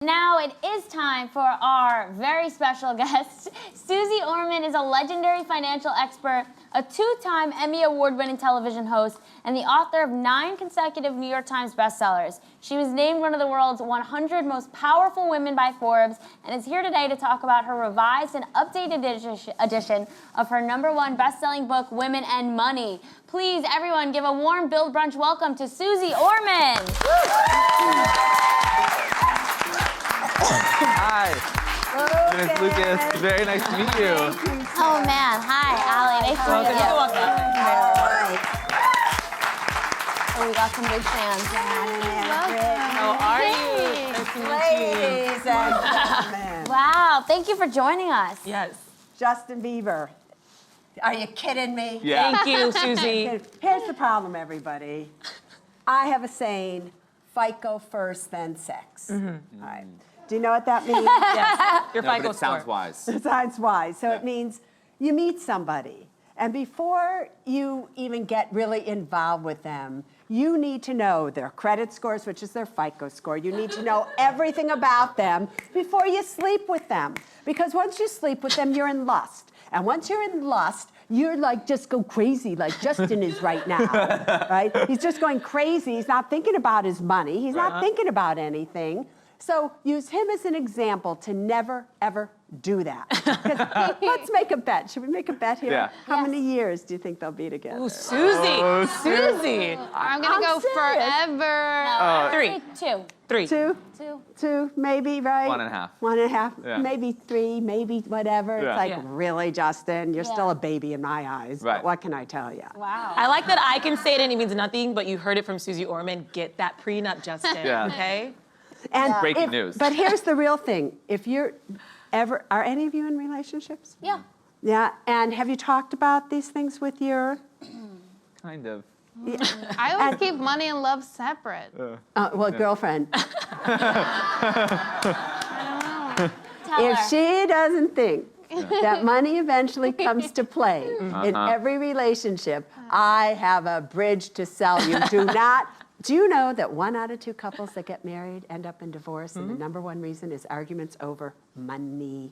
Now it is time for our very special guest. Suze Orman is a legendary financial expert, a two-time Emmy Award-winning television host, and the author of 9 consecutive New York Times bestsellers. She was named one of the world's 100 most powerful women by Forbes, and is here today to talk about her revised and updated edition of her #1 best-selling book, Women and Money. Please, everyone, give a warm BUILD Brunch welcome to Suze Orman. Hi. Okay. Ms. Lucas, very nice to meet you. Oh man, hi, Allie. Nice to meet you. Oh, we got some big fans. How are you? Nice to meet you. Ladies and gentlemen. Wow, thank you for joining us. Yes. Justin Bieber. Are you kidding me? Yeah. Thank you, Susie. Here's the problem, everybody. I have a saying, FICO first, then sex. All right. Do you know what that means? Yes. Your No, FICO but it sounds score. wise. It sounds wise. So Yeah. it means you meet somebody, and before you even get really involved with them, you need to know their credit scores, which is their FICO score. You need to know everything about them before you sleep with them. Because once you sleep with them, you're in lust. And once you're in lust, you're like just go crazy like Justin is right now, right? He's just going crazy. He's not thinking about his money. He's not thinking about anything. So use him as an example to never, ever do that. Let's make a bet. Should we make a bet here? Yeah. How Yes. many years do you think they'll be together? Ooh, Susie. Oh, Susie. I'm gonna go serious. forever. No, 3. 2. 3. Two, maybe, right? 1.5. 1.5, Yeah. maybe 3, maybe whatever. Yeah. It's like, Yeah. really, Justin? You're Yeah. still a baby in my eyes. Right. But what can I tell you? Wow. I like that I can say it and it means nothing, but you heard it from Suze Orman. Get that prenup, Justin. Yeah. Okay? And Breaking news. But here's the real thing. If you're ever, are any of you in relationships? Yeah. Yeah, and have you talked about these things with your, Kind of. I always keep money and love separate. girlfriend? Tell If her. she doesn't think that money eventually comes to play in every relationship, I have a bridge to sell you. Do you know that 1 out of 2 couples that get married end up in divorce, and the #1 reason is arguments over money?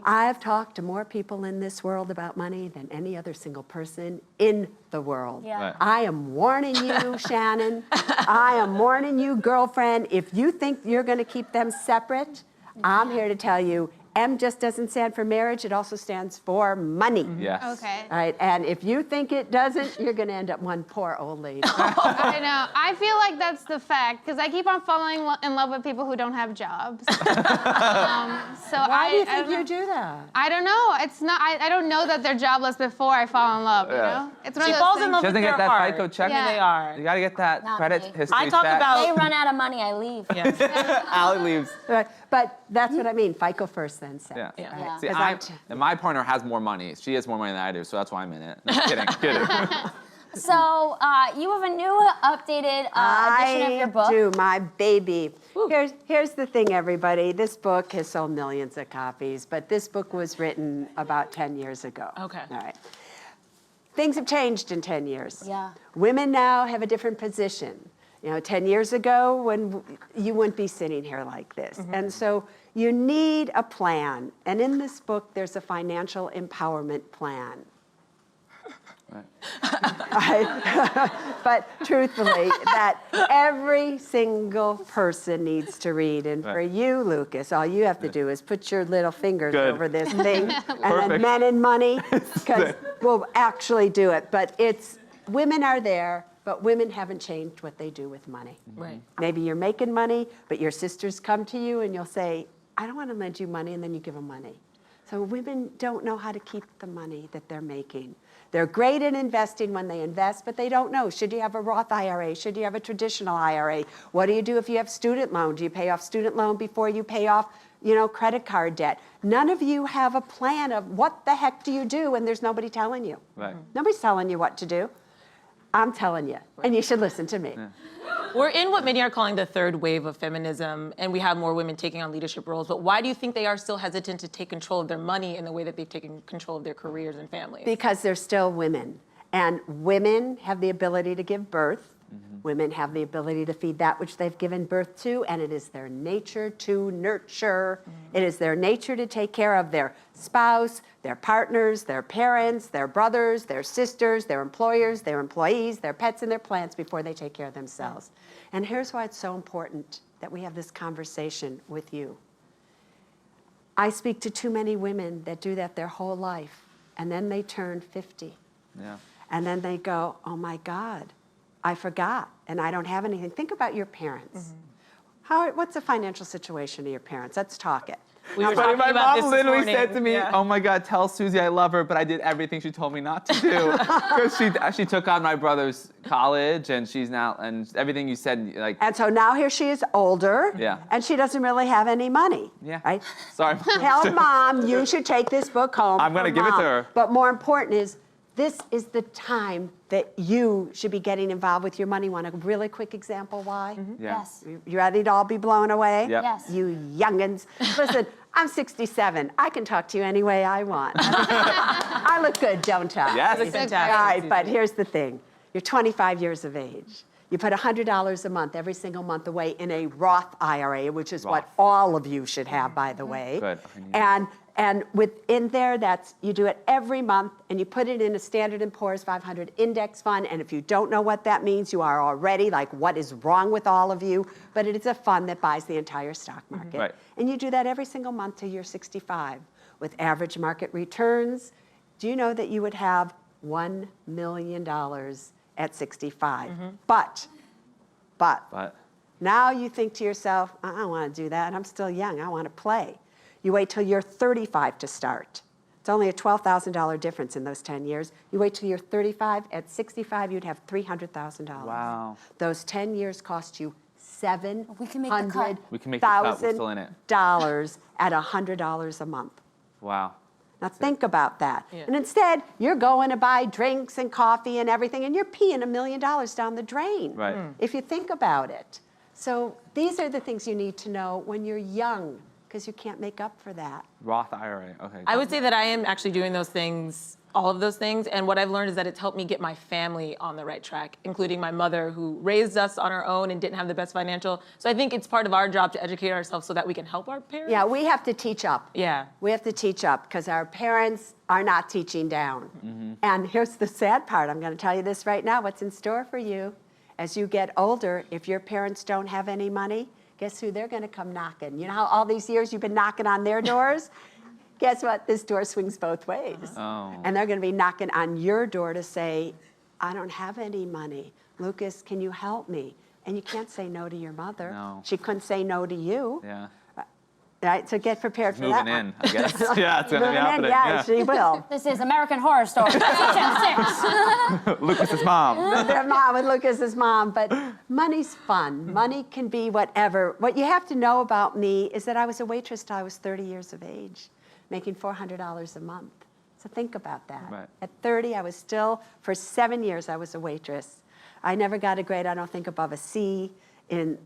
I've talked to more people in this world about money than any other single person in the world. Yeah. Right. I am warning you, Shannon. I am warning you, girlfriend. If you think you're going to keep them separate, I'm here to tell you, M just doesn't stand for marriage. It also stands for money. Yes. Okay. All right, and if you think it doesn't, you're going to end up one poor old lady. I know. I feel like that's the fact because I keep on falling in love with people who don't have jobs. So Why do you think don't know. you do that? I don't know. It's not. I don't know that they're jobless before I fall in love. You Yeah. know, it's one She of those falls things. in love She with doesn't their get that heart. FICO check. Yeah. They are. You gotta get that Not credit me. history I talk check. about- They run out of money, I leave. Yes. Allie leaves. Right, but that's what I mean, FICO first, then sex. Yeah. Yeah. Yeah. See, 'Cause my partner has more money. She has more money than I do, so that's why I'm in it. No, kidding. Kidding. So, you have a new updated edition of your book. I do, my baby. Here's the thing, everybody. This book has sold millions of copies, but this book was written about 10 years ago. Okay. All right. Things have changed in 10 years. Yeah. Women now have a different position. 10 years ago, when you wouldn't be sitting here like this. And so you need a plan. And in this book, there's a financial empowerment plan. But truthfully, that every single person needs to read. And for you, Lucas, all you have to do is put your little fingers Good. over this thing, and then Perfect. Men and Money, because we'll actually do it. But women are there, but women haven't changed what they do with money. Right. Maybe you're making money, but your sisters come to you and you'll say, I don't want to lend you money, and then you give them money. So women don't know how to keep the money that they're making. They're great at investing when they invest, but they don't know. Should you have a Roth IRA? Should you have a traditional IRA? What do you do if you have student loan? Do you pay off student loan before you pay off, credit card debt? None of you have a plan of what the heck do you do when there's nobody telling you. Right. Nobody's telling you what to do. I'm telling you, and you should listen to me. Yeah. We're in what many are calling the third wave of feminism, and we have more women taking on leadership roles. But why do you think they are still hesitant to take control of their money in the way that they've taken control of their careers and families? Because they're still women. And women have the ability to give birth. Women have the ability to feed that which they've given birth to, and it is their nature to nurture. It is their nature to take care of their spouse, their partners, their parents, their brothers, their sisters, their employers, their employees, their pets, and their plants before they take care of themselves. And here's why it's so important that we have this conversation with you. I speak to too many women that do that their whole life, and then they turn 50. Yeah. And then they go, oh my God, I forgot, and I don't have anything. Think about your parents. What's the financial situation of your parents? Let's talk it. We were But talking my about this mom this literally morning. said to me, Yeah. "Oh my God, tell Susie I love her," but I did everything she told me not to do because she took on my brother's college, and she's now and everything you said like. And so now here she is older, Yeah. and she doesn't really have any money. Yeah. Right? Sorry. Tell Mom you should take this book home. I'm gonna for give it to Mom. her. But more important is, this is the time that you should be getting involved with your money. Want a really quick example why? Yeah. Yes. You ready to all be blown away? Yep. Yes. You youngins. Listen, I'm 67. I can talk to you any way I want. I look good, don't I? Yes. That's fantastic. All right, but here's the thing. You're 25 years of age. You put $100 a month, every single month away in a Roth IRA, which is what Roth. all of you should have, by the way. Good. I need it. And within there, you do it every month, and you put it in a Standard & Poor's 500 index fund. And if you don't know what that means, you are already like, what is wrong with all of you? But it is a fund that buys the entire stock market. Right. And you do that every single month till you're 65. With average market returns, do you know that you would have $1 million at 65? But But now you think to yourself, I don't want to do that. I'm still young. I want to play. You wait till you're 35 to start. It's only a $12,000 difference in those 10 years. You wait till you're 35. At 65, you'd have $300,000. Wow. Those 10 years cost you We can make the cut. We can make the cut. We're still in it. $700 at $100 a month. wow. Now think about that. Yeah. And instead, you're going to buy drinks and coffee and everything, and you're peeing $1 million down the drain. Right. If you think about it. So these are the things you need to know when you're young, because you can't make up for that. Roth IRA. Okay. I would say that I am actually doing those things, all of those things, and what I've learned is that it's helped me get my family on the right track, including my mother, who raised us on her own and didn't have the best financial. So I think it's part of our job to educate ourselves so that we can help our parents. Yeah, we have to teach up. Yeah. We have to teach up because our parents are not teaching down. And here's the sad part. I'm going to tell you this right now. What's in store for you as you get older, if your parents don't have any money, guess who they're going to come knocking? You know how all these years you've been knocking on their doors? Guess what? This door swings both ways. Oh. And they're going to be knocking on your door to say, I don't have any money. Lucas, can you help me? And you can't say no to your mother. No. She couldn't say no to you. Yeah. Right? So get prepared for that Moving one. in, I guess. Yeah, it's gonna be Moving in, happening. yeah, she will. This is American Horror Story. Season 6. Lucas's mom. Their mom and Lucas's mom, but money's fun. Money can be whatever. What you have to know about me is that I was a waitress till I was 30 years of age, making $400 a month. So think about that. Right. At 30, I was still, for 7 years, I was a waitress. I never got a grade, I don't think, above a C. In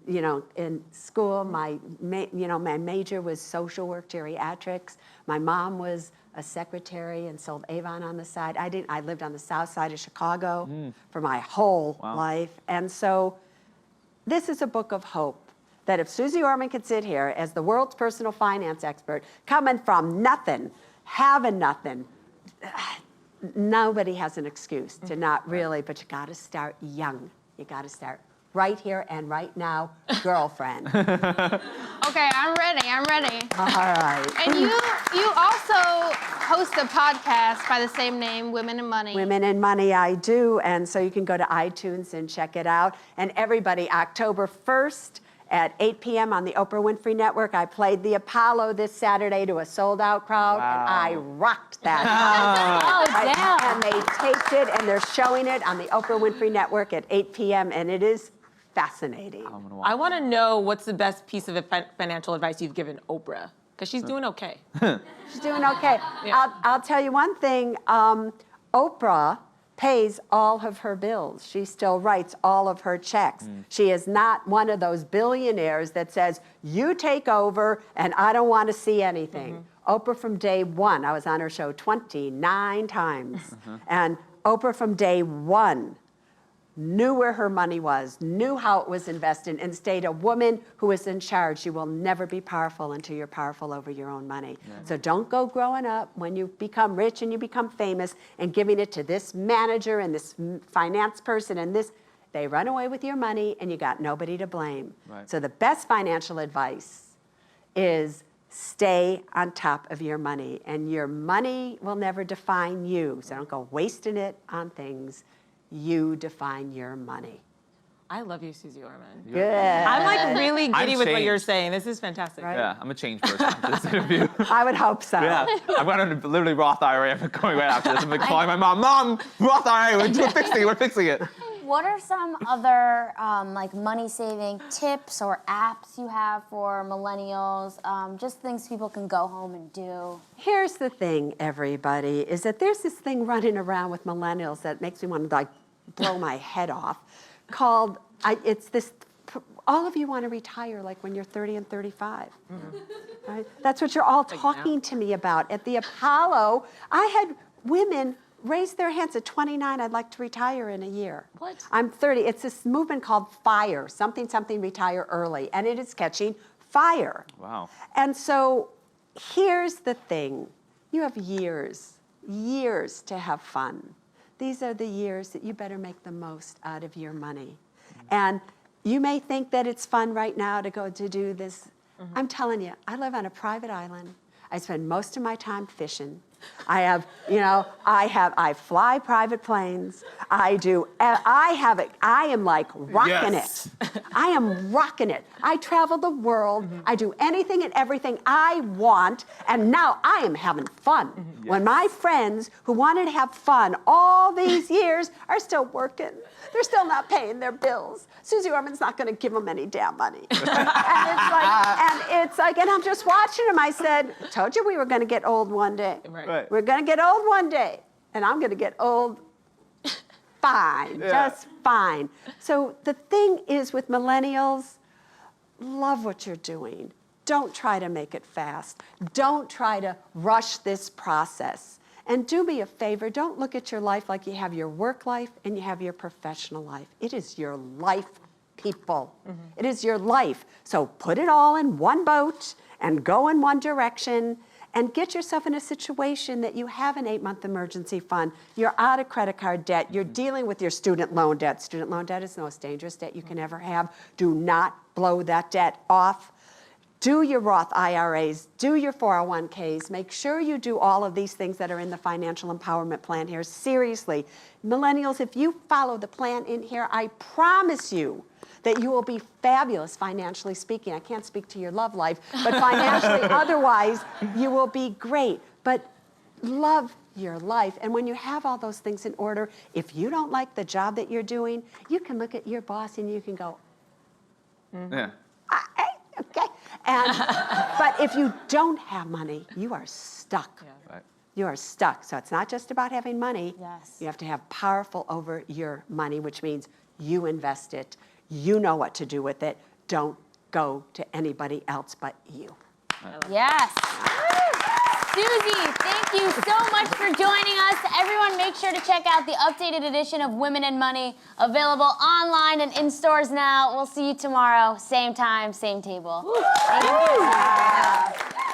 school, my major was social work, geriatrics. My mom was a secretary and sold Avon on the side. I lived on the south side of Chicago for my whole life. And so this is a book of hope that if Suze Orman could sit here as the world's personal finance expert, coming from nothing, having nothing, nobody has an excuse to not really, but you got to start young. You got to start right here and right now, girlfriend. Okay, I'm ready. I'm ready. All right. And you also host a podcast by the same name, Women and Money. Women and Money, I do. And so you can go to iTunes and check it out. And everybody, October 1st at 8 p.m. on the Oprah Winfrey Network, I played the Apollo this Saturday to a sold-out crowd, and I rocked that. Oh, damn. And they taped it, and they're showing it on the Oprah Winfrey Network at 8 p.m., and it is fascinating. I want to know what's the best piece of financial advice you've given Oprah, because she's doing okay. She's doing okay. Yeah. I'll tell you one thing. Oprah pays all of her bills. She still writes all of her checks. She is not one of those billionaires that says, you take over and I don't want to see anything. Oprah from day one, I was on her show 29 times. And Oprah from day one knew where her money was, knew how it was invested, and stayed a woman who is in charge. You will never be powerful until you're powerful over your own money. So don't go growing up when you become rich and you become famous and giving it to this manager and this finance person and this. They run away with your money and you got nobody to blame. Right. So the best financial advice is stay on top of your money, and your money will never define you. So don't go wasting it on things. You define your money. I love you, Suze Orman. Good. I'm like really giddy with what changed. you're saying. This is fantastic. Right. Yeah, I'm a changed person after this interview. I would hope so. Yeah, I'm going to literally Roth IRA. I'm going right after this. I'm like calling my mom. Mom, Roth IRA. We're fixing it. What are some other like money-saving tips or apps you have for millennials? Just things people can go home and do. Here's the thing, everybody, is that there's this thing running around with millennials that makes me want to like blow my head off, called, it's this, all of you want to retire like when you're 30 and 35. Right? That's what you're all talking to me about. At the Apollo, I had women raise their hands at 29, I'd like to retire in a year. What? I'm 30. It's this movement called FIRE, something, retire early, and it is catching fire. Wow. And so here's the thing. You have years to have fun. These are the years that you better make the most out of your money. And you may think that it's fun right now to go to do this. I'm telling you, I live on a private island. I spend most of my time fishing. I have, I fly private planes. I am like rocking Yes. it. I am rocking it. I travel the world. I do anything and everything I want. And now I am having fun. When my friends who wanted to have fun all these years are still working, they're still not paying their bills. Suze Orman's not going to give them any damn money. and I'm just watching them. I said, told you we were going to get old one day. Right. We're going to get old one day. And I'm going to get old fine, just fine. So the thing is with millennials, love what you're doing. Don't try to make it fast. Don't try to rush this process. And do me a favor, don't look at your life like you have your work life and you have your professional life. It is your life, people. It is your life. So put it all in one boat and go in one direction and get yourself in a situation that you have an 8-month emergency fund. You're out of credit card debt. You're dealing with your student loan debt. Student loan debt is the most dangerous debt you can ever have. Do not blow that debt off. Do your Roth IRAs, do your 401ks, make sure you do all of these things that are in the financial empowerment plan here. Seriously, millennials, if you follow the plan in here, I promise you that you will be fabulous financially speaking. I can't speak to your love life, but financially otherwise, you will be great. But love your life. And when you have all those things in order, if you don't like the job that you're doing, you can look at your boss and you can go, Yeah. okay. But if you don't have money, you are stuck. Right. You are stuck. So it's not just about having money. Yes. You have to have powerful over your money, which means you invest it. You know what to do with it. Don't go to anybody else but you. Yes. Susie, thank you so much for joining us. Everyone, make sure to check out the updated edition of Women and Money, available online and in stores now. We'll see you tomorrow, same time, same table. Thank you.